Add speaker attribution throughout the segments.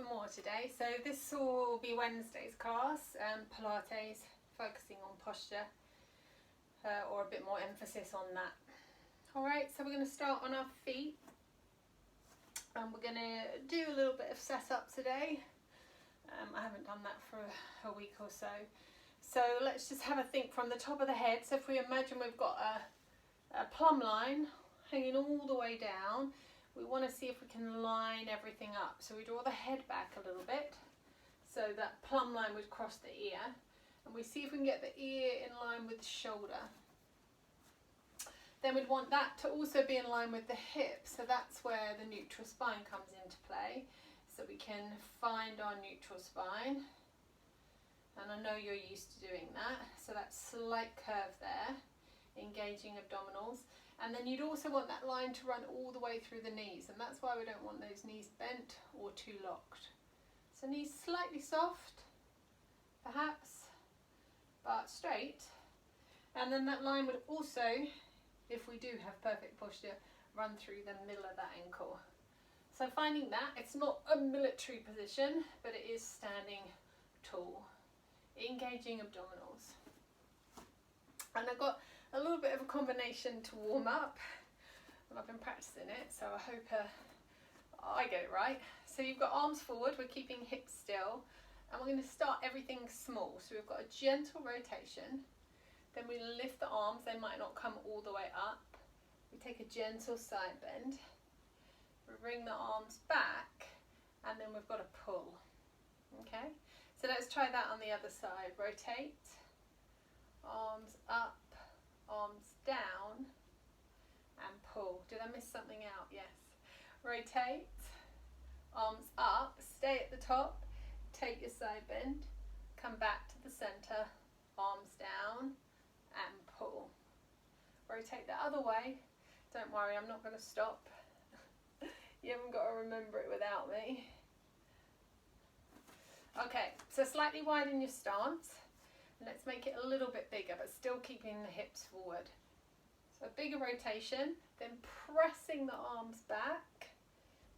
Speaker 1: for more today. So this will be Wednesday's class, Pilates, focusing on posture, or a bit more emphasis on that. Alright, so we're going to start on our feet, and we're going to do a little bit of setup today. I haven't done that for a week or so. So let's just have a think from the top of the head. So if we imagine we've got a plumb line hanging all the way down, we want to see if we can line everything up. So we draw the head back a little bit, so that plumb line would cross the ear, and we see if we can get the ear in line with the shoulder. Then we'd want that to also be in line with the hip, so that's where the neutral spine comes into play. So we can find our neutral spine, and I know you're used to doing that, so that slight curve there, engaging abdominals. And then you'd also want that line to run all the way through the knees, and that's why we don't want those knees bent or too locked. So knees slightly soft, perhaps, but straight. And then that line would also, if we do have perfect posture, run through the middle of that ankle. So finding that, it's not a military position, but it is standing tall, engaging abdominals. And I've got a little bit of a combination to warm up, and I've been practicing it, so I hope I get it right. So you've got arms forward, we're keeping hips still, and we're going to start everything small. So we've got a gentle rotation, then we lift the arms, they might not come all the way up. We take a gentle side bend, we bring the arms back, and then we've got a pull. Okay, so let's try that on the other side. Rotate, arms up, arms down, and pull. Did I miss something out? Yes. Rotate, arms up, stay at the top, take your side bend, come back to the center, arms down, and pull. Rotate the other way. Don't worry, I'm not going to stop. You haven't got to remember it without me. Okay, so slightly widen your stance. Let's make it a little bit bigger, but still keeping the hips forward. So a bigger rotation, then pressing the arms back,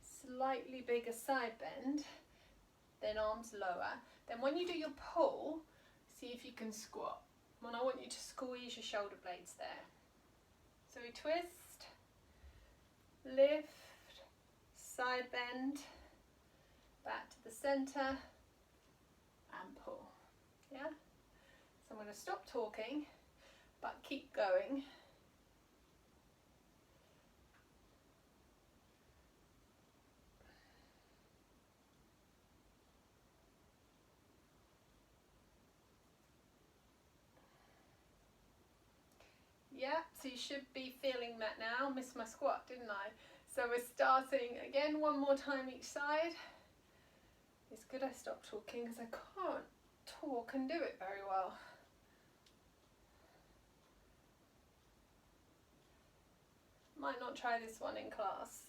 Speaker 1: slightly bigger side bend, then arms lower. Then when you do your pull, see if you can squat. And I want you to squeeze your shoulder blades there. So we twist, lift, side bend, back to the center, and pull. Yeah? So I'm going to stop talking, but keep going. Yeah, so you should be feeling that now. Missed my squat, didn't I? So we're starting again, one more time each side. It's good I stopped talking because I can't talk and do it very well. Might not try this one in class.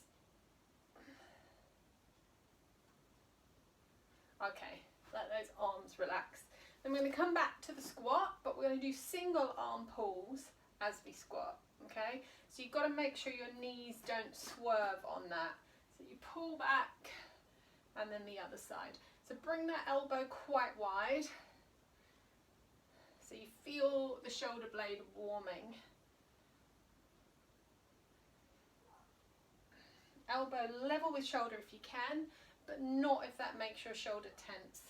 Speaker 1: Okay, let those arms relax. Then we're going to come back to the squat, but we're going to do single arm pulls as we squat. Okay, so you've got to make sure your knees don't swerve on that. So you pull back, and then the other side. So bring that elbow quite wide, so you feel the shoulder blade warming. Elbow level with shoulder if you can, but not if that makes your shoulder tense.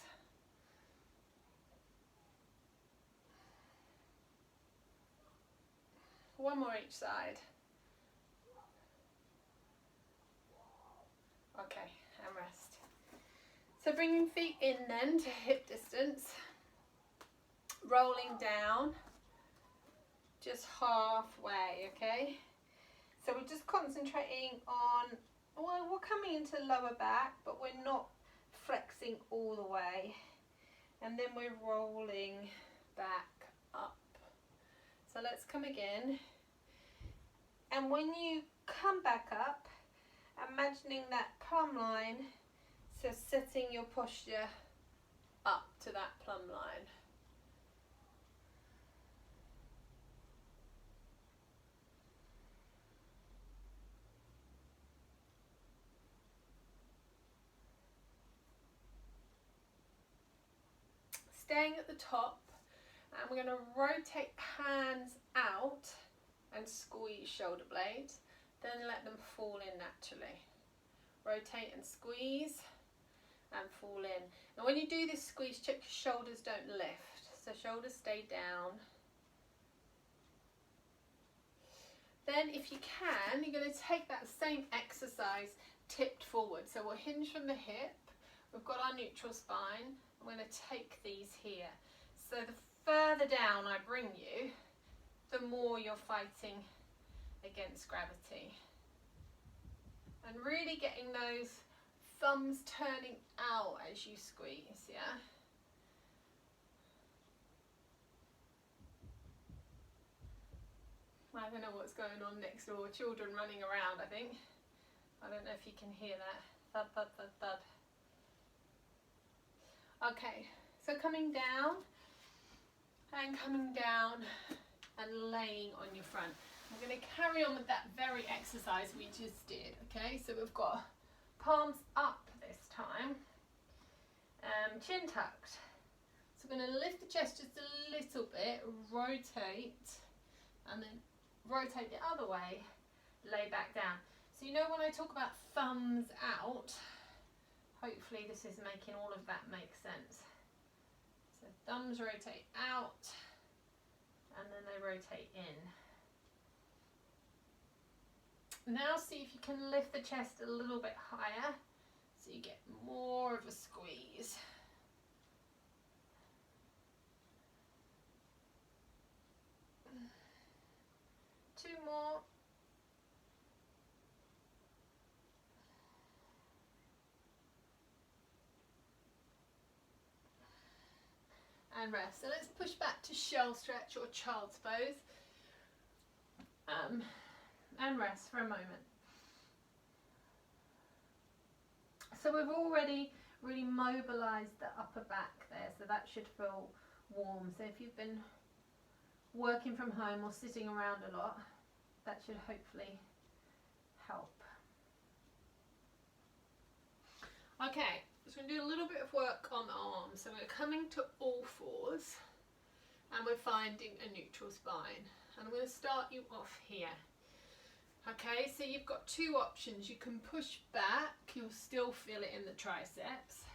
Speaker 1: One more each side. Okay, and rest. So bringing feet in then to hip distance, rolling down, just halfway, okay? So we're just concentrating on, well, we're coming into lower back, but we're not flexing all the way. And then we're rolling back up. So let's come again. And when you come back up, imagining that plumb line, so setting your posture up to that plumb line. staying at the top, and we're going to rotate hands out and squeeze shoulder blades, then let them fall in naturally. Rotate and squeeze and fall in. And when you do this squeeze, check your shoulders don't lift, so shoulders stay down. Then if you can, you're going to take that same exercise tipped forward. So we'll hinge from the hip, we've got our neutral spine, I'm going to take these here. So the further down I bring you, the more you're fighting against gravity. And really getting those thumbs turning out as you squeeze, yeah? I don't know what's going on next door. Children running around, I think. I don't know if you can hear that. Thud, thud, thud, thud. Okay, so coming down and coming down and laying on your front. We're going to carry on with that very exercise we just did, okay? So we've got palms up this time, chin tucked. So we're going to lift the chest just a little bit, rotate, and then rotate the other way, lay back down. So you know when I talk about thumbs out, hopefully this is making all of that make sense. So thumbs rotate out, and then they rotate in. Now see if you can lift the chest a little bit higher so you get more of a squeeze. Two more. And rest. So let's push back to shell stretch or child's pose. And rest for a moment. So we've already really mobilized the upper back there, so that should feel warm. So if you've been working from home or sitting around a lot, that should hopefully help. Okay, so we're going to do a little bit of work on the arms. So we're coming to all fours and we're finding a neutral spine. And I'm going to start you off here. Okay, so you've got two options. You can push back, you'll still feel it in the triceps,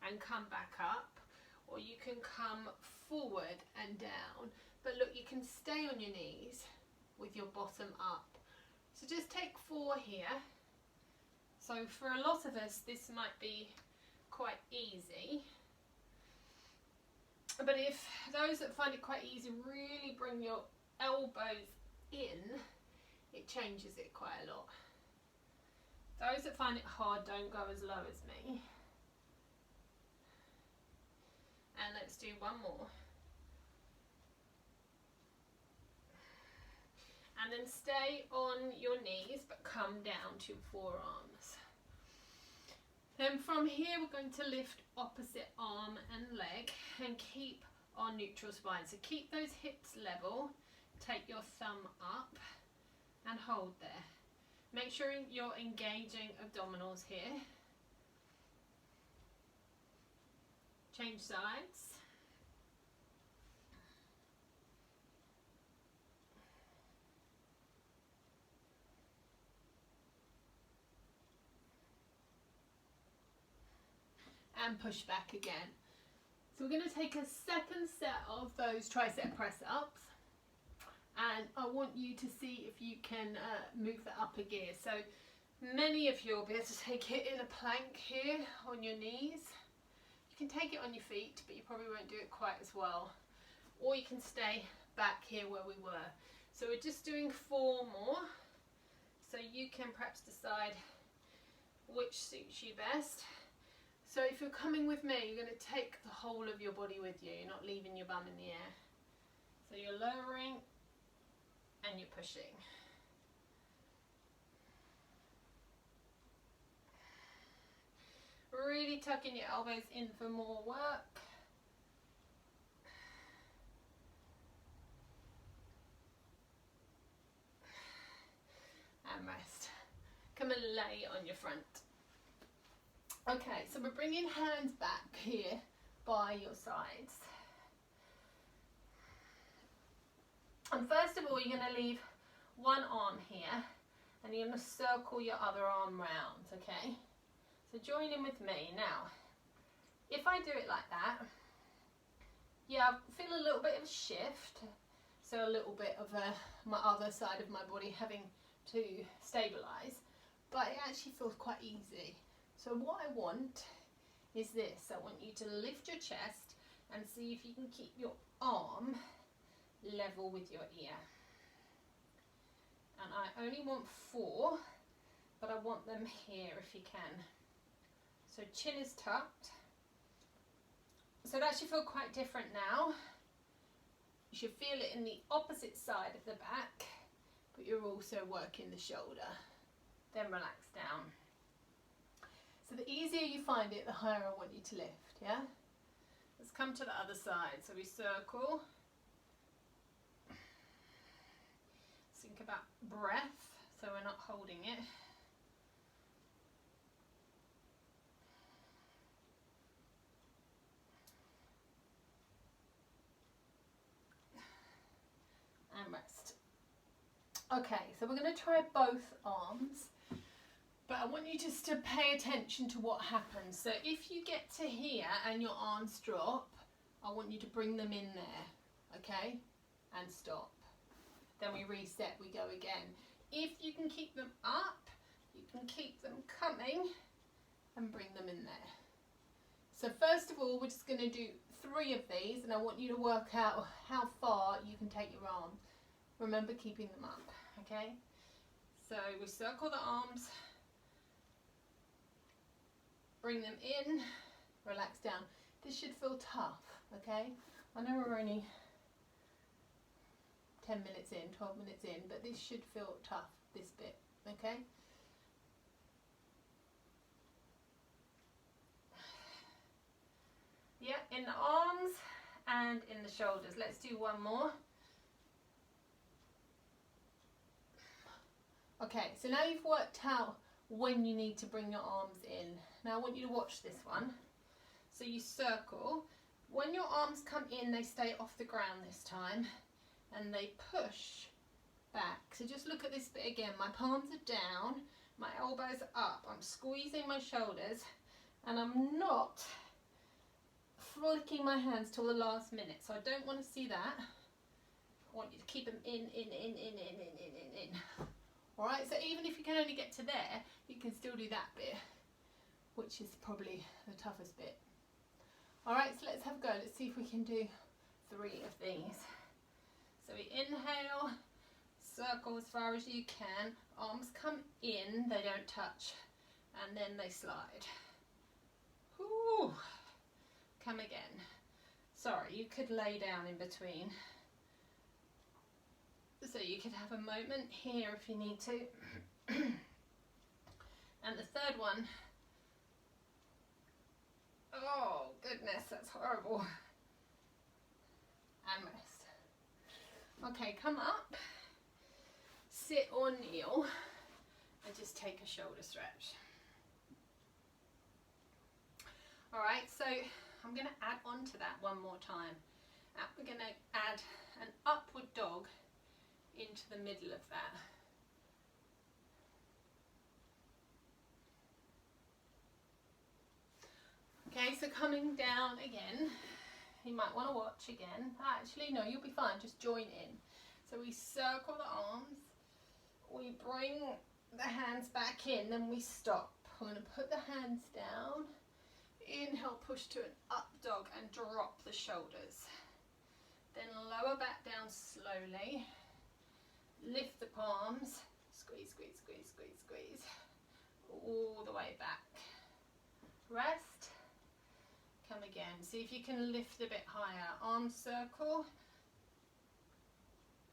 Speaker 1: and come back up, or you can come forward and down. But look, you can stay on your knees with your bottom up. So just take 4 here. So for a lot of us, this might be quite easy. But if those that find it quite easy, really bring your elbows in, it changes it quite a lot. Those that find it hard, don't go as low as me. And let's do one more. And then stay on your knees, but come down to forearms. Then from here, we're going to lift opposite arm and leg and keep our neutral spine. So keep those hips level, take your thumb up and hold there. Make sure you're engaging abdominals here. Change sides. And push back again. So we're going to take a second set of those tricep press ups. And I want you to see if you can move the upper gear. So many of you will be able to take it in a plank here on your knees. You can take it on your feet, but you probably won't do it quite as well. Or you can stay back here where we were. So we're just doing 4 more. So you can perhaps decide which suits you best. So if you're coming with me, you're going to take the whole of your body with you. You're not leaving your bum in the air. So you're lowering and you're pushing. Really tucking your elbows in for more work. And rest. Come and lay on your front. Okay, so we're bringing hands back here by your sides. one. First of all, you're going to leave one arm here and you're going to circle your other arm round, okay? So join in with me. Now, if I do it like that, yeah, I feel a little bit of a shift. So a little bit of my other side of my body having to stabilise, but it actually feels quite easy. So what I want is this. I want you to lift your chest and see if you can keep your arm level with your ear. And I only want 4, but I want them here if you can. So chin is tucked. So that should feel quite different now. You should feel it in the opposite side of the back, but you're also working the shoulder. Then relax down. So the easier you find it, the higher I want you to lift, yeah? Let's come to the other side. So we circle. Think about breath, so we're not holding it. And rest. Okay, so we're going to try both arms, but I want you just to pay attention to what happens. So if you get to here and your arms drop, I want you to bring them in there, okay? And stop. Then we reset, we go again. If you can keep them up, you can keep them coming and bring them in there. So first of all, we're just going to do 3 of these, and I want you to work out how far you can take your arms. Remember keeping them up, okay? So we circle the arms, bring them in, relax down. This should feel tough, okay? I know we're only 10 minutes in, 12 minutes in, but this should feel tough, this bit, okay? Yeah, in the arms and in the shoulders. Let's do one more. Okay, so now you've worked out when you need to bring your arms in. Now I want you to watch this one. So you circle. When your arms come in, they stay off the ground this time. And they push back. So just look at this bit again. My palms are down, my elbows are up. I'm squeezing my shoulders and I'm not flicking my hands till the last minute. So I don't want to see that. I want you to keep them in. All right, so even if you can only get to there, you can still do that bit, which is probably the toughest bit. All right, so let's have a go. Let's see if we can do 3 of these. So we inhale, circle as far as you can, arms come in, they don't touch, and then they slide. Ooh. Come again. Sorry, you could lay down in between. So you could have a moment here if you need to. And the third one, oh goodness, that's horrible. And rest. Okay, come up, sit or kneel, and just take a shoulder stretch. All right, so I'm going to add on to that one more time. Now we're going to add an upward dog into the middle of that. Okay, so coming down again. You might want to watch again. Actually, no, you'll be fine. Just join in. So we circle the arms. We bring the hands back in. Then we stop. We're going to put the hands down. Inhale, push to an up dog and drop the shoulders. Then lower back down slowly. Lift the palms. Squeeze, squeeze, squeeze, squeeze, squeeze. All the way back. Rest. Come again. See if you can lift a bit higher. Arms circle.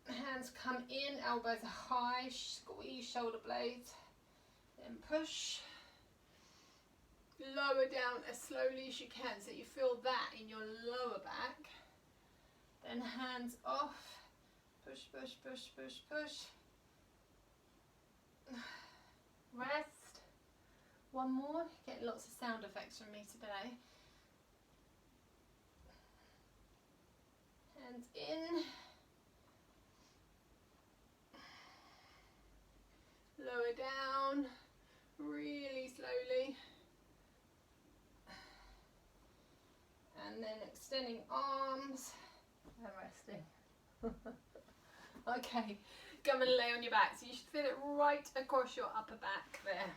Speaker 1: Hands come in, elbows are high, squeeze shoulder blades. Then push. Lower down as slowly as you can so you feel that in your lower back. Then hands off. Push, push, push, push, push. Rest. One more. Getting lots of sound effects from me today. Hands in. extending arms and resting. Okay, come and lay on your back. So you should feel it right across your upper back there.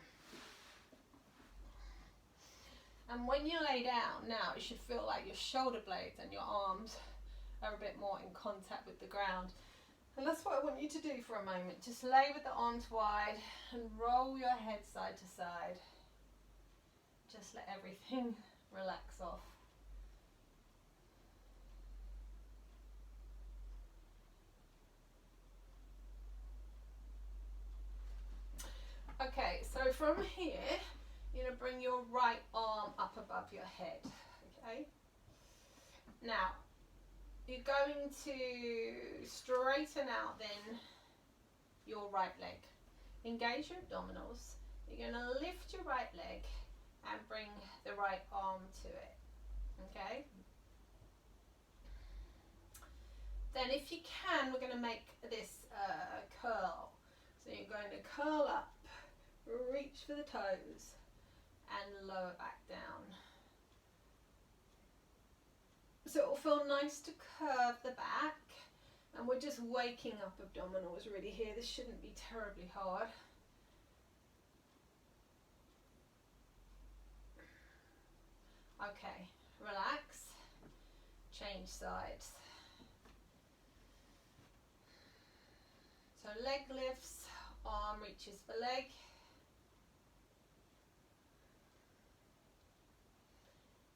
Speaker 1: And when you lay down now, it should feel like your shoulder blades and your arms are a bit more in contact with the ground. And that's what I want you to do for a moment. Just lay with the arms wide and roll your head side to side. Just let everything relax off. Okay, so from here, you're going to bring your right arm up above your head. Okay? Now, you're going to straighten out then your right leg. Engage your abdominals. You're going to lift your right leg and bring the right arm to it. Okay? Then if you can, we're going to make this curl. So you're going to curl up, reach for the toes and lower back down. So it will feel nice to curve the back, and we're just waking up abdominals really here. This shouldn't be terribly hard. Okay, relax, change sides. So leg lifts, arm reaches for leg.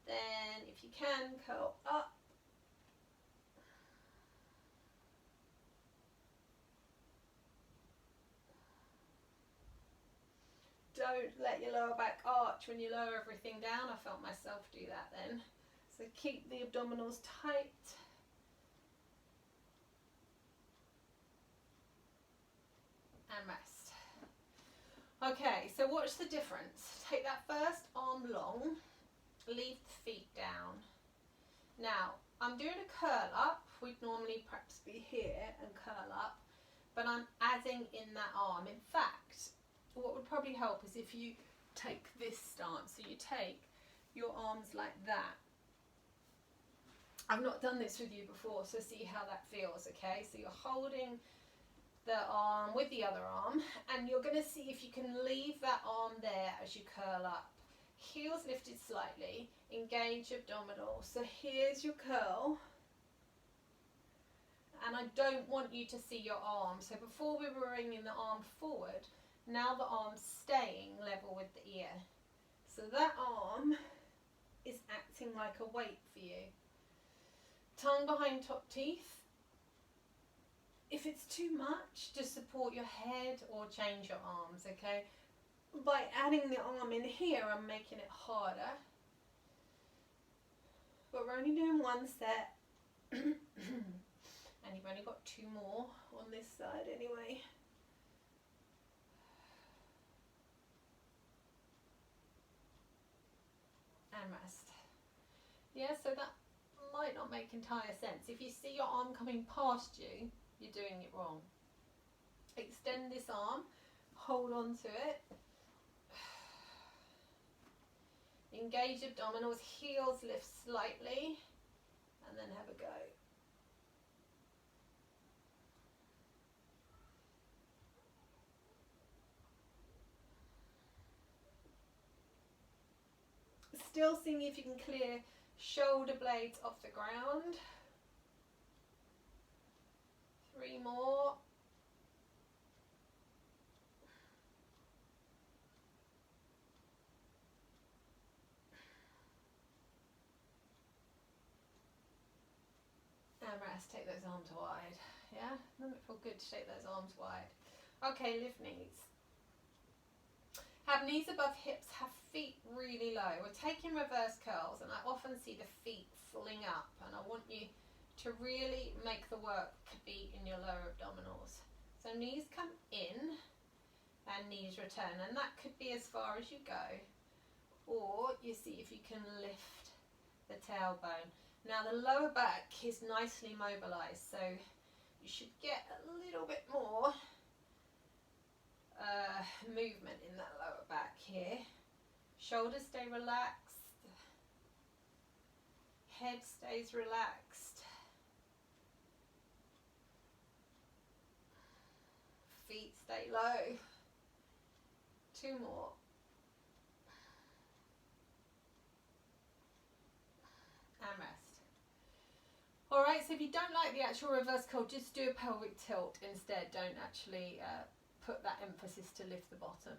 Speaker 1: Then, if you can, curl up. Don't let your lower back arch when you lower everything down. I felt myself do that then. So keep the abdominals tight. And rest. Okay, so watch the difference. Take that first arm long. Leave the feet down. Now, I'm doing a curl up. We'd normally perhaps be here and curl up, but I'm adding in that arm. In fact, what would probably help is if you take this stance. So you take your arms like that. I've not done this with you before, so see how that feels, okay? So you're holding the arm with the other arm, and you're going to see if you can leave that arm there as you curl up. Heels lifted slightly, engage abdominals. So here's your curl, and I don't want you to see your arm. So before we were bringing the arm forward, now the arm's staying level with the ear. So that arm is acting like a weight for you. Tongue behind top teeth. If it's too much, just support your head or change your arms, okay? By adding the arm in here, I'm making it harder. But we're only doing one set. And you've only got two more on this side anyway. And rest. Yeah, so that might not make entire sense. If you see your arm coming past you, you're doing it wrong. Extend this arm, hold on to it. Engage abdominals, heels lift slightly, and then have a go. Still seeing if you can clear shoulder blades off the ground. 3 more. And rest, take those arms wide. Yeah, doesn't it feel good to take those arms wide? Okay, lift knees. Have knees above hips, have feet really low. We're taking reverse curls, and I often see the feet fling up, and I want you to really make the work be in your lower abdominals. So knees come in and knees return, and that could be as far as you go, or you see if you can lift the tailbone. Now the lower back is nicely mobilized, so you should get a little bit more movement in that lower back here. Shoulders stay relaxed. Head stays relaxed. Feet stay low. 2 more. And rest. Alright, so if you don't like the actual reverse curl, just do a pelvic tilt instead. Don't actually put that emphasis to lift the bottom.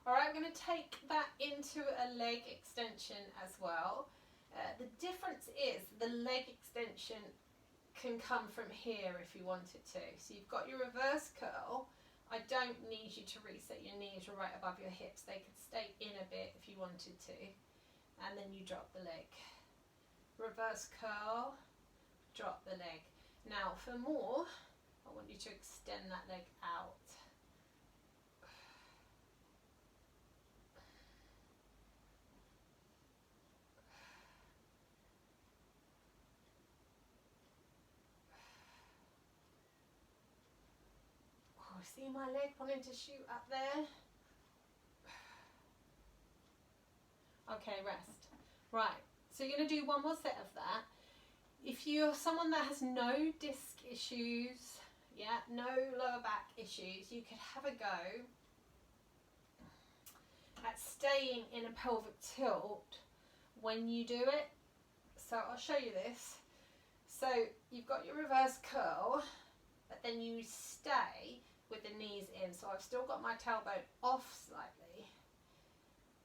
Speaker 1: Alright, I'm going to take that into a leg extension as well. The difference is the leg extension can come from here if you wanted to. So you've got your reverse curl. I don't need you to reset your knees right above your hips. They could stay in a bit if you wanted to. And then you drop the leg. Reverse curl, drop the leg. Now for more, I want you to extend that leg out. Oh, see my leg wanting to shoot up there? Okay, rest. Right. So you're going to do one more set of that. If you're someone that has no disc issues, yeah, no lower back issues, you could have a go at staying in a pelvic tilt when you do it. So I'll show you this. So you've got your reverse curl, but then you stay with the knees in. So I've still got my tailbone off slightly.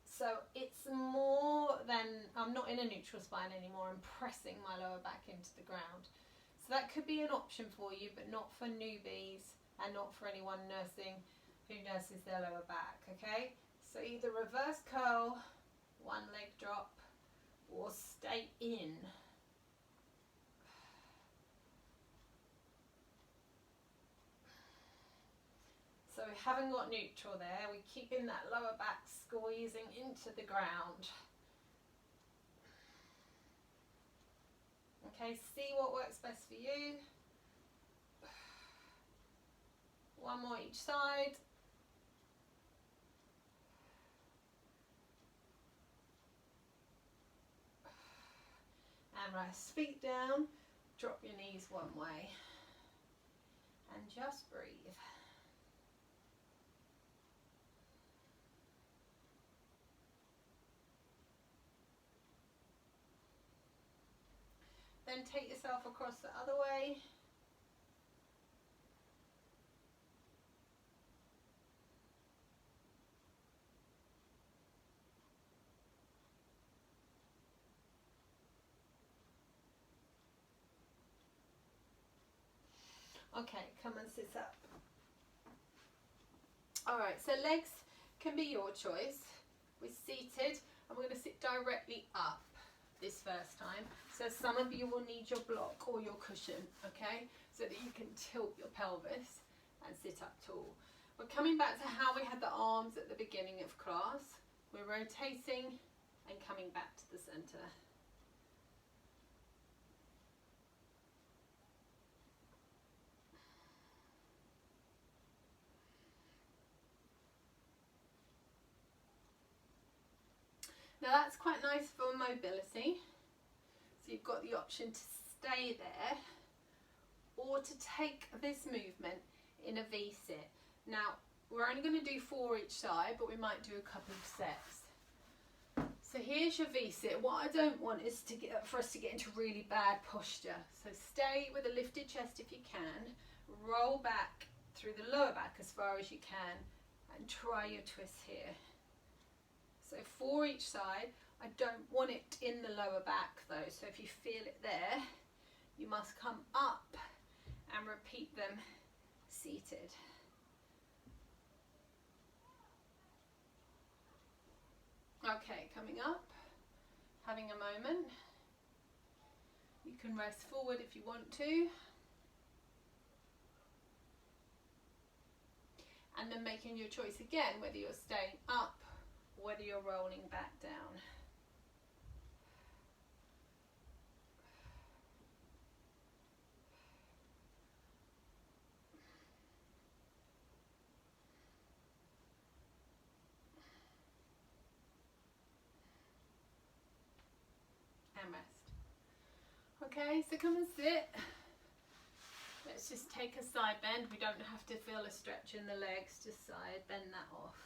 Speaker 1: So it's more than, I'm not in a neutral spine anymore, I'm pressing my lower back into the ground. So that could be an option for you, but not for newbies and not for anyone nursing who nurses their lower back, okay? So either reverse curl, one leg drop, or stay in. So we haven't got neutral there, we're keeping that lower back squeezing into the ground. Okay, see what works best for you. One more each side. And rest, feet down, drop your knees one way. And just breathe. Then take yourself across the other way. Okay, come and sit up. Alright, so legs can be your choice. We're seated and we're going to sit directly up this first time. So some of you will need your block or your cushion, okay, so that you can tilt your pelvis and sit up tall. We're coming back to how we had the arms at the beginning of class. We're rotating and coming back to the center. Now that's quite nice for mobility. So you've got the option to stay there or to take this movement in a V-sit. Now we're only going to do 4 each side, but we might do a couple of sets. So here's your V-sit. What I don't want is for us to get into really bad posture. So stay with a lifted chest if you can. Roll back through the lower back as far as you can and try your twist here. So 4 each side. I don't want it in the lower back though, so if you feel it there, you must come up and repeat them seated. Okay, coming up, having a moment. You can rest forward if you want to. And then making your choice again, whether you're staying up, whether you're rolling back down. Okay, so come and sit. Let's just take a side bend. We don't have to feel a stretch in the legs, just side bend that off.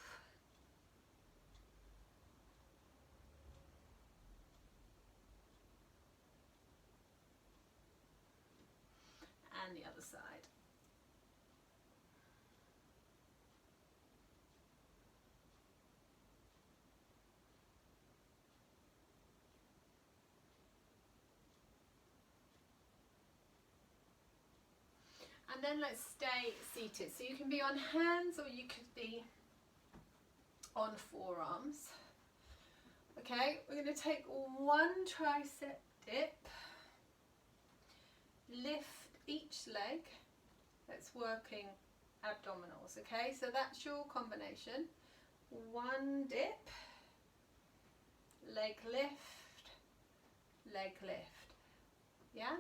Speaker 1: And the other side. And then let's stay seated. So you can be on hands or you could be on forearms. Okay, we're going to take one tricep dip, lift each leg. That's working abdominals. Okay, so that's your combination. One dip, leg lift, leg lift. Yeah?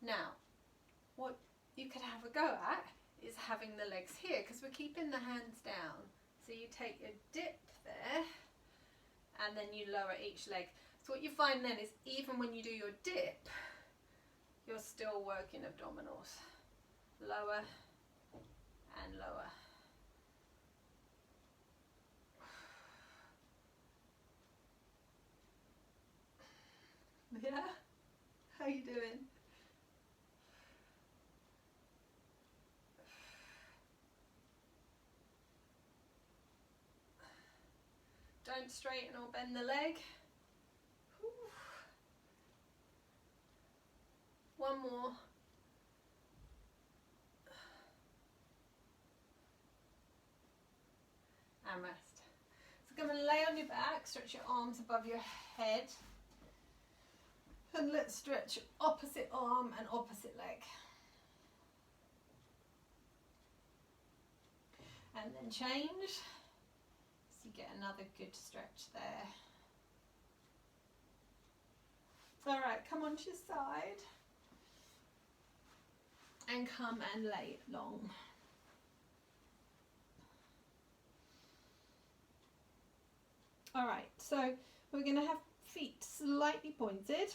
Speaker 1: Now, what you could have a go at is having the legs here, because we're keeping the hands down. So you take your dip there and then you lower each leg. So what you find then is even when you do your dip, you're still working abdominals. Lower and lower. Yeah? How you doing? Don't straighten or bend the leg. One more. And rest. So come and lay on your back, stretch your arms above your head. And let's stretch opposite arm and opposite leg. And then change. So you get another good stretch there. Alright, come onto your side. And come and lay it long. Alright, so we're going to have feet slightly pointed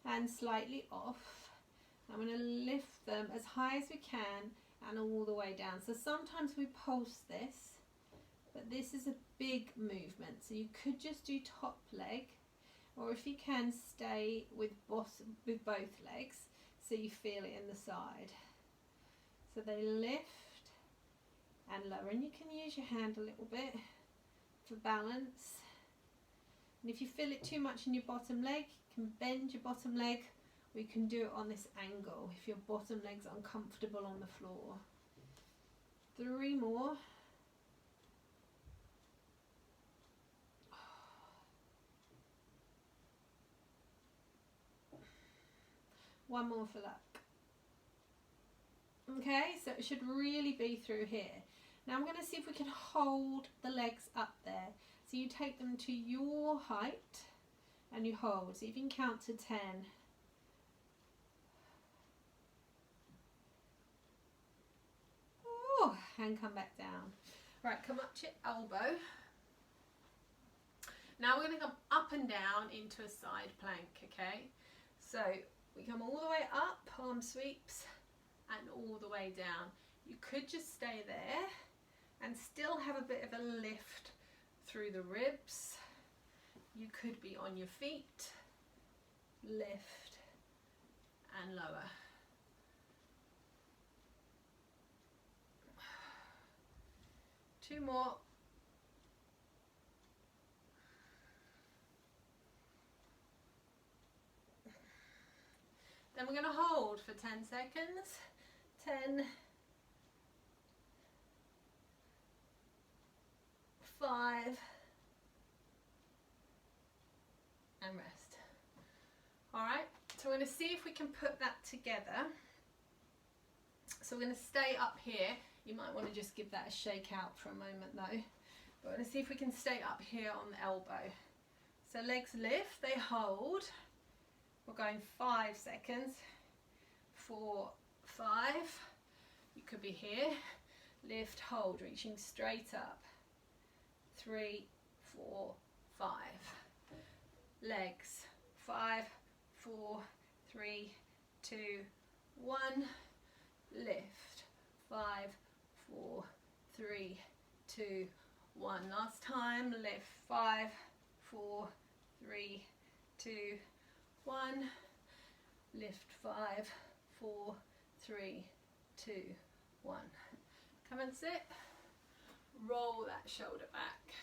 Speaker 1: and slightly off. I'm going to lift them as high as we can and all the way down. So sometimes we pulse this, but this is a big movement. So you could just do top leg, or if you can, stay with both legs so you feel it in the side. So they lift and lower, and you can use your hand a little bit for balance. And if you feel it too much in your bottom leg, you can bend your bottom leg, or you can do it on this angle if your bottom leg's uncomfortable on the floor. 3 more. One more for luck. Okay, so it should really be through here. Now I'm going to see if we can hold the legs up there. So you take them to your height and you hold. So you can count to 10. Oh, and come back down. Right, come up to your elbow. Now we're going to come up and down into a side plank, okay? So we come all the way up, arm sweeps, and all the way down. You could just stay there and still have a bit of a lift through the ribs. You could be on your feet, lift and lower. Two more. Then we're going to hold for 10 seconds. 10, 5, and rest. Alright, so we're going to see if we can put that together. So we're going to stay up here. You might want to just give that a shake out for a moment though. But we're going to see if we can stay up here on the elbow. So legs lift, they hold. We're going 5 seconds. 4, 5. You could be here. Lift, hold, reaching straight up. 3, 4, 5. Legs. 5, 4, 3, 2, 1. Lift. 5, 4, 3, 2, 1. Last time. Lift. 5, 4, 3, 2, 1. Lift. 5, 4, 3, 2, 1. Come and sit. Roll that shoulder back.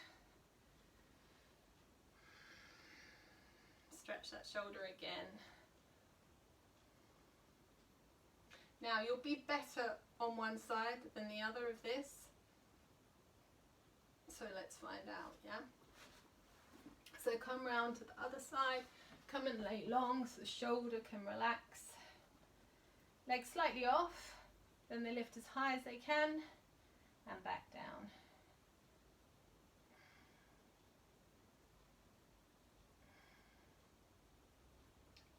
Speaker 1: Stretch that shoulder again. Now you'll be better on one side than the other of this. So let's find out, yeah? So come round to the other side. Come and lay long so the shoulder can relax. Legs slightly off. Then they lift as high as they can and back down.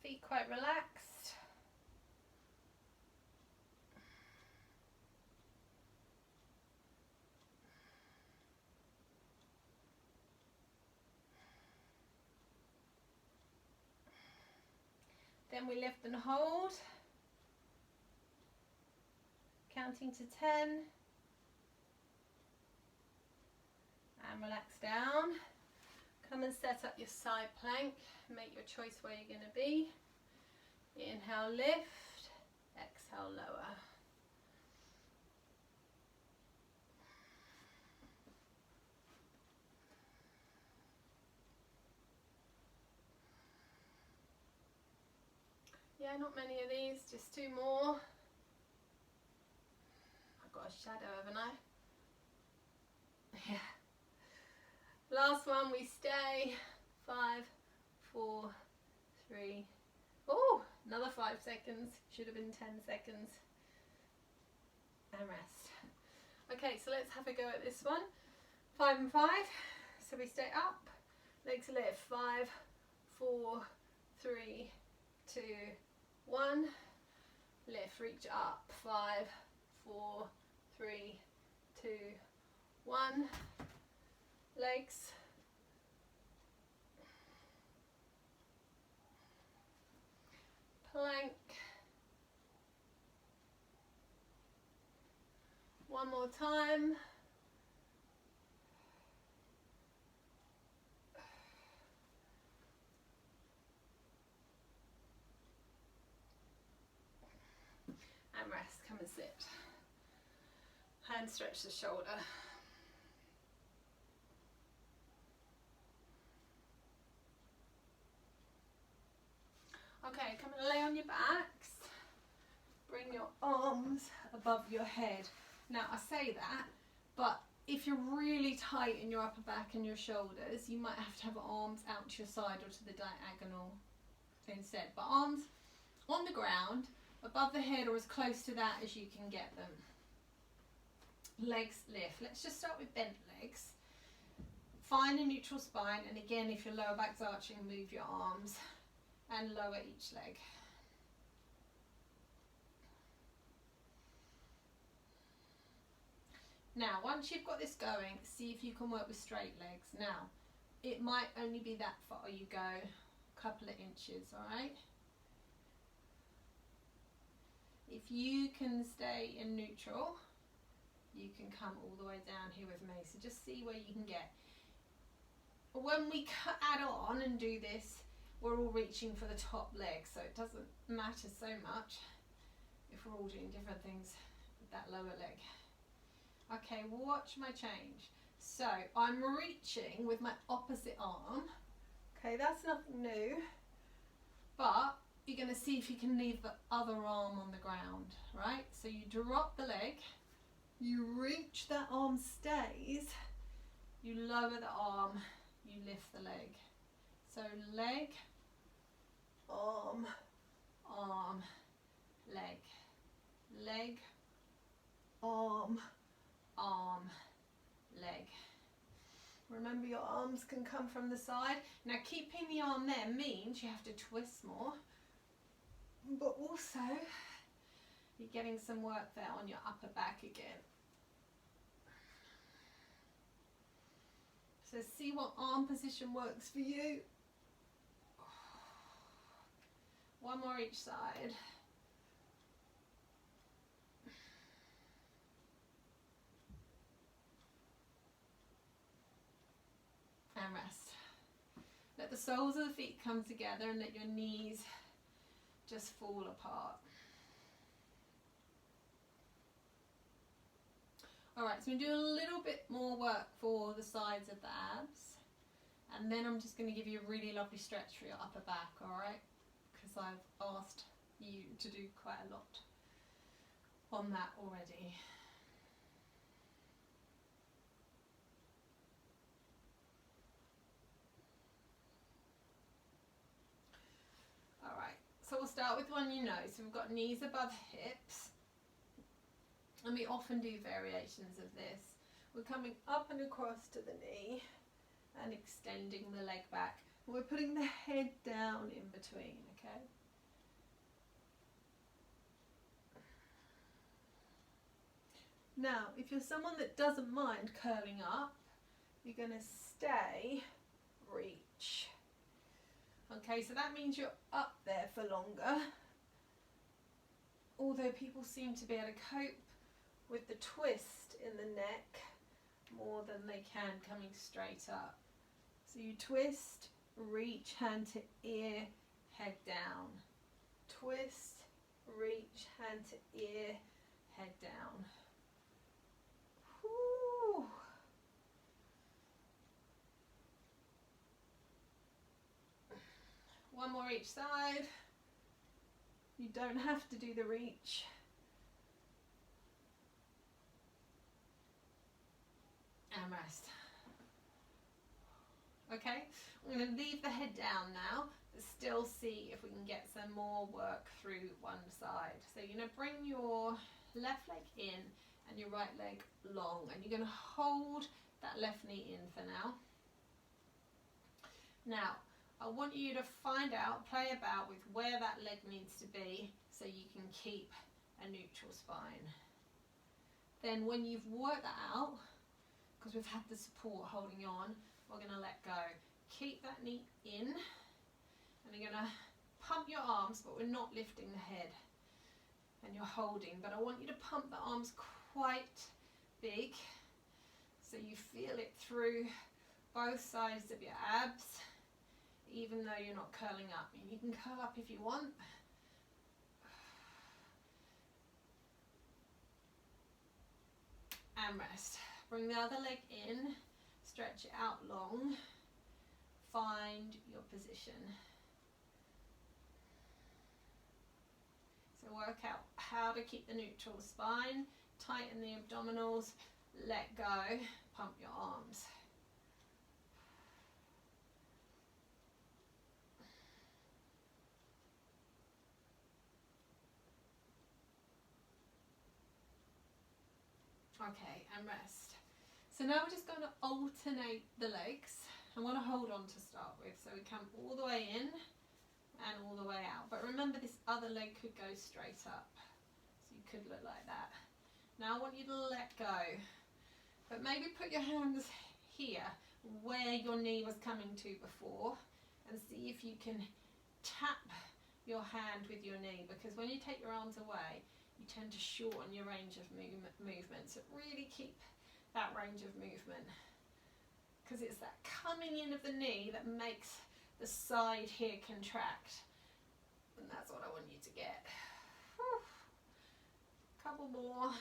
Speaker 1: Feet quite relaxed. Then we lift and hold, counting to 10, and relax down. Come and set up your side plank. Make your choice where you're going to be. Inhale, lift. Exhale, lower. Yeah, not many of these, just 2 more. I've got a shadow, haven't I? Yeah. Last one, we stay. 5, 4, 3. Oh, another 5 seconds. Should have been 10 seconds. And rest. Okay, so let's have a go at this one. 5 and 5. So we stay up. Legs lift. 5, 4, 3, 2, 1. Lift, reach up. 5, 4, 3, 2, 1. Legs. Plank. One more time. And rest, come and sit. Hand stretch the shoulder. Okay, come and lay on your backs. Bring your arms above your head. Now I say that, but if you're really tight in your upper back and your shoulders, you might have to have arms out to your side or to the diagonal instead. But arms on the ground, above the head or as close to that as you can get them. Legs lift. Let's just start with bent legs. Find a neutral spine, and again, if your lower back's arching, move your arms and lower each leg. Now, once you've got this going, see if you can work with straight legs. Now, it might only be that far you go, a couple of inches, all right? If you can stay in neutral, you can come all the way down here with me. So just see where you can get. When we add on and do this, we're all reaching for the top leg, so it doesn't matter so much if we're all doing different things with that lower leg. Okay, watch my change. So I'm reaching with my opposite arm. Okay, that's nothing new, but you're going to see if you can leave the other arm on the ground, right? So you drop the leg, you reach, that arm stays, you lower the arm, you lift the leg. So leg, arm, arm, leg, leg, arm, arm, leg. Remember, your arms can come from the side. Now keeping the arm there means you have to twist more, but also you're getting some work there on your upper back again. So see what arm position works for you. One more each side. And rest. Let the soles of the feet come together and let your knees just fall apart. Alright, so I'm going to do a little bit more work for the sides of the abs. And then I'm just going to give you a really lovely stretch for your upper back, alright? Because I've asked you to do quite a lot on that already. Alright, so we'll start with one you know. So we've got knees above hips. And we often do variations of this. We're coming up and across to the knee and extending the leg back. We're putting the head down in between, okay? Now, if you're someone that doesn't mind curling up, you're going to stay, reach. Okay, so that means you're up there for longer. Although people seem to be able to cope with the twist in the neck more than they can coming straight up. So you twist, reach, hand to ear, head down. Twist, reach, hand to ear, head down. Whew. One more each side. You don't have to do the reach. And rest. Okay, I'm going to leave the head down now, but still see if we can get some more work through one side. So you're going to bring your left leg in and your right leg long, and you're going to hold that left knee in for now. Now, I want you to find out, play about with where that leg needs to be so you can keep a neutral spine. Then when you've worked that out, because we've had the support holding on, we're going to let go. Keep that knee in, and you're going to pump your arms, but we're not lifting the head. And you're holding, but I want you to pump the arms quite big so you feel it through both sides of your abs, even though you're not curling up. You can curl up if you want. And rest. Bring the other leg in, stretch it out long, find your position. So work out how to keep the neutral spine, tighten the abdominals, let go, pump your arms. Okay, and rest. So now we're just going to alternate the legs. I want to hold on to start with, so we come all the way in and all the way out. But remember, this other leg could go straight up, so you could look like that. Now I want you to let go, but maybe put your hands here where your knee was coming to before, and see if you can tap your hand with your knee, because when you take your arms away, you tend to shorten your range of movement. So really keep that range of movement, because it's that coming in of the knee that makes the side here contract, and that's what I want you to get. Whew. Couple more.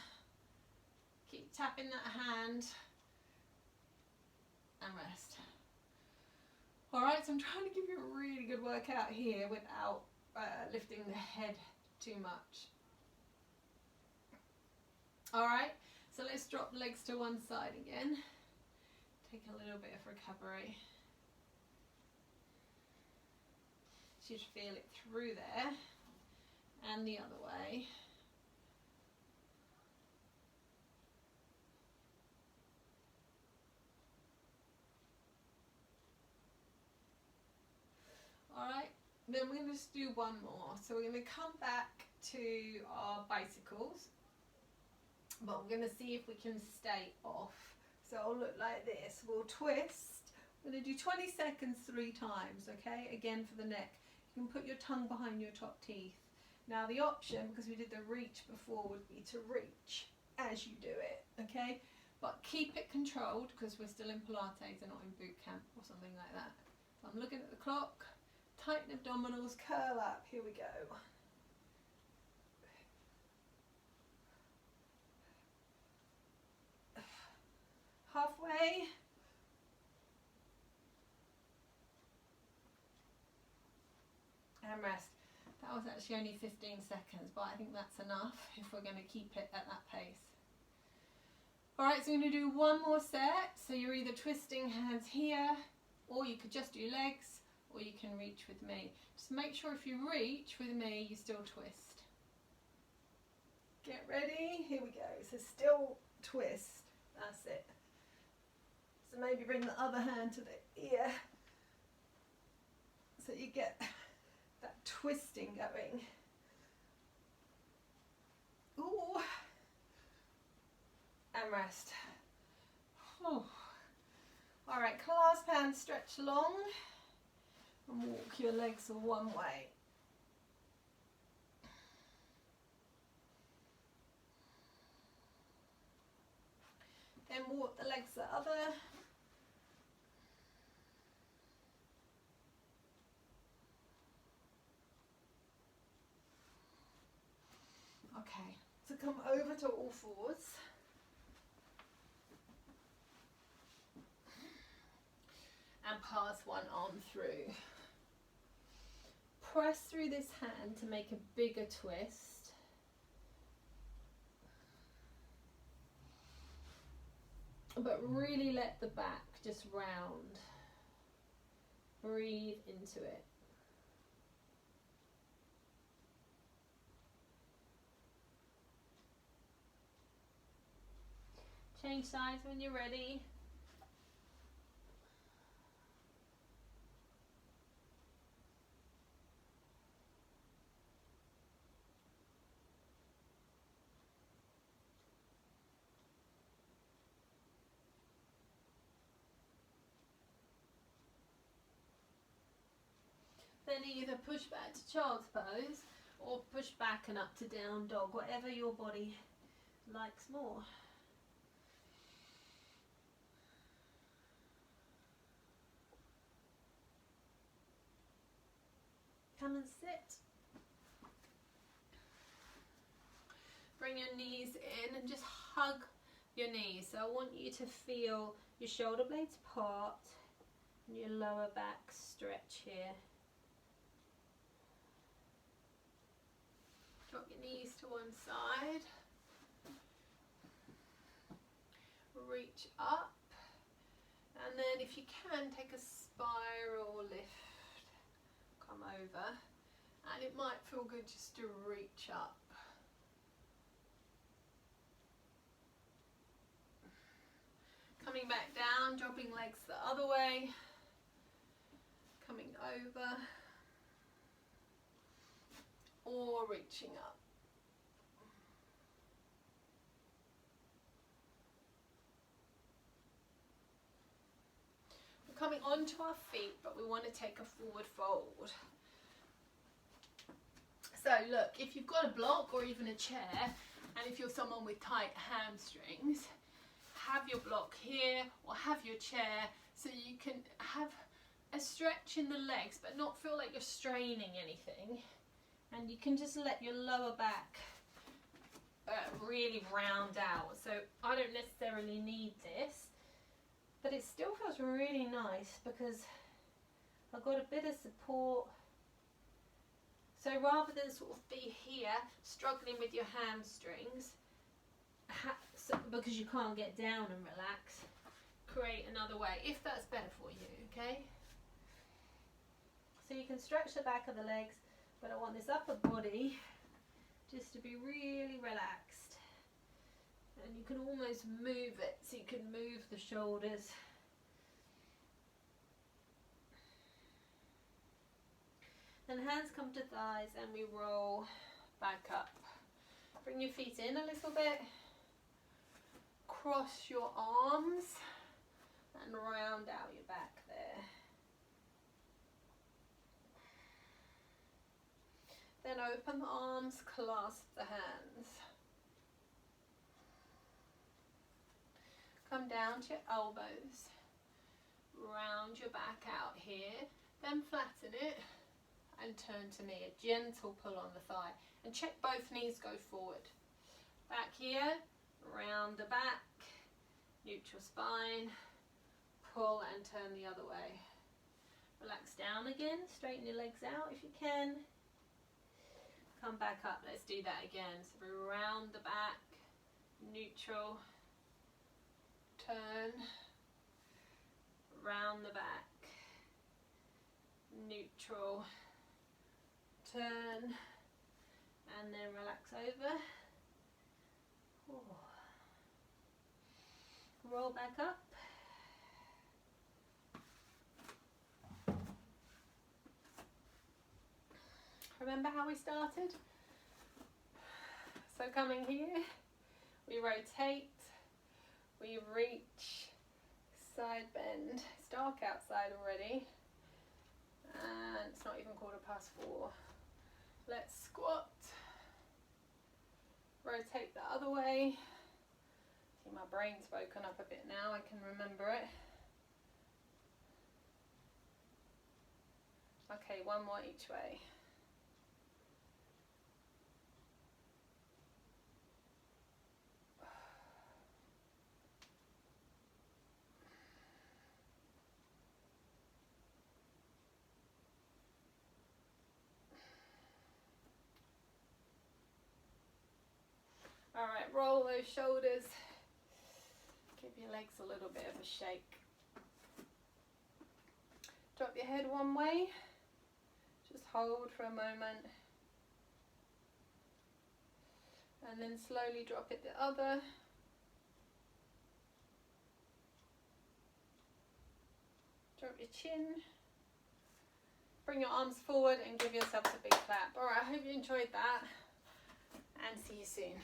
Speaker 1: Keep tapping that hand and rest. Alright, so I'm trying to give you a really good workout here without lifting the head too much. Alright, so let's drop the legs to one side again. Take a little bit of recovery. Should feel it through there and the other way. Alright, then we're going to just do one more. So we're going to come back to our bicycles, but we're going to see if we can stay off. So it'll look like this. We'll twist. We're going to do 20 seconds 3 times, okay? Again for the neck. You can put your tongue behind your top teeth. Now the option, because we did the reach before, would be to reach as you do it, okay? But keep it controlled, because we're still in Pilates and not in boot camp or something like that. So I'm looking at the clock, tighten abdominals, curl up, here we go. Halfway. And rest. That was actually only 15 seconds, but I think that's enough if we're going to keep it at that pace. Alright, so we're going to do one more set. So you're either twisting hands here, or you could just do legs, or you can reach with me. Just make sure if you reach with me, you still twist. Get ready, here we go. So still twist, that's it. So maybe bring the other hand to the ear, so you get that twisting going. Ooh. And rest. Whew. All right, clasp hands stretch long and walk your legs one way. Then walk the legs the other. Okay, so come over to all fours. And pass one arm through. Press through this hand to make a bigger twist. But really let the back just round. Breathe into it. Change sides when you're ready. Then either push back to child's pose or push back and up to down dog, whatever your body likes more. Come and sit. Bring your knees in and just hug your knees. So I want you to feel your shoulder blades part and your lower back stretch here. Drop your knees to one side. Reach up. And then if you can, take a spiral lift. Come over. And it might feel good just to reach up. Coming back down, dropping legs the other way. Coming over. Or reaching up. We're coming onto our feet, but we want to take a forward fold. So look, if you've got a block or even a chair, and if you're someone with tight hamstrings, have your block here or have your chair so you can have a stretch in the legs but not feel like you're straining anything. And you can just let your lower back really round out. So I don't necessarily need this, but it still feels really nice because I've got a bit of support. So rather than sort of be here struggling with your hamstrings, because you can't get down and relax, create another way, if that's better for you, okay? So you can stretch the back of the legs, but I want this upper body just to be really relaxed. And you can almost move it, so you can move the shoulders. Then hands come to thighs and we roll back up. Bring your feet in a little bit. Cross your arms and round out your back there. Then open the arms, clasp the hands. Come down to your elbows. Round your back out here. Then flatten it and turn to me. A gentle pull on the thigh. And check both knees go forward. Back here, round the back, neutral spine. Pull and turn the other way. Relax down again. Straighten your legs out if you can. Come back up, let's do that again. So round the back, neutral, turn, round the back, neutral, turn, and then relax over. Ooh. Roll back up. Remember how we started? So coming here, we rotate, we reach, side bend. It's dark outside already, and it's not even 4:15. Let's squat, rotate the other way. See, my brain's woken up a bit now, I can remember it. Okay, one more each way. Alright, roll those shoulders. Give your legs a little bit of a shake. Drop your head one way. Just hold for a moment. And then slowly drop it the other. Drop your chin. Bring your arms forward and give yourself a big clap. Alright, I hope you enjoyed that. And see you soon.